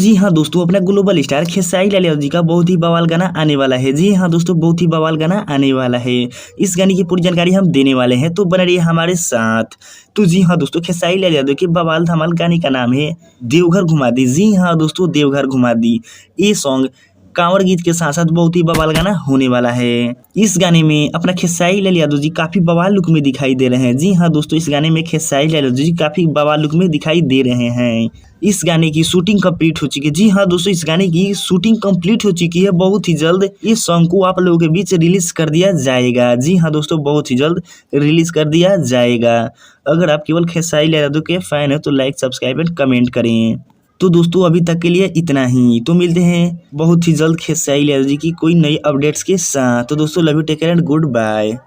जी हाँ दोस्तों, अपना ग्लोबल स्टार खेसारी लाल यादव जी का बहुत ही बवाल गाना आने वाला है। जी हाँ दोस्तों, बहुत ही बवाल गाना आने वाला है। इस गाने की पूरी जानकारी हम देने वाले हैं, तो बने रहिए हमारे साथ। तो जी हाँ दोस्तों, खेसारी लाल यादव के बवाल धमाल गाने का नाम है देवघर घुमा दी। जी हाँ दोस्तों, देवघर घुमा दी। ये सॉन्ग कांवड़ गीत के साथ साथ बहुत ही बवाल गाना होने वाला है। इस गाने में अपना खेसारी लाल यादव जी काफी बवाल लुक में दिखाई दे रहे हैं। जी हाँ दोस्तों, इस गाने में खेसारी लाल यादव जी काफी बवाल लुक में दिखाई दे रहे हैं। इस गाने की शूटिंग कंप्लीट हो चुकी है। जी हाँ दोस्तों, इस गाने की शूटिंग कंप्लीट हो चुकी है। बहुत ही जल्द इस सॉन्ग को आप लोगों के बीच रिलीज कर दिया जाएगा। जी हाँ दोस्तों, बहुत ही जल्द रिलीज कर दिया जाएगा। अगर आप केवल खेसारी लाल यादव के फैन है तो लाइक, सब्सक्राइब एंड कमेंट करें। तो दोस्तों, अभी तक के लिए इतना ही। तो मिलते हैं बहुत ही जल्द खेसारी लाल यादव जी की कोई नई अपडेट्स के साथ। तो दोस्तों, love you, take care and good bye.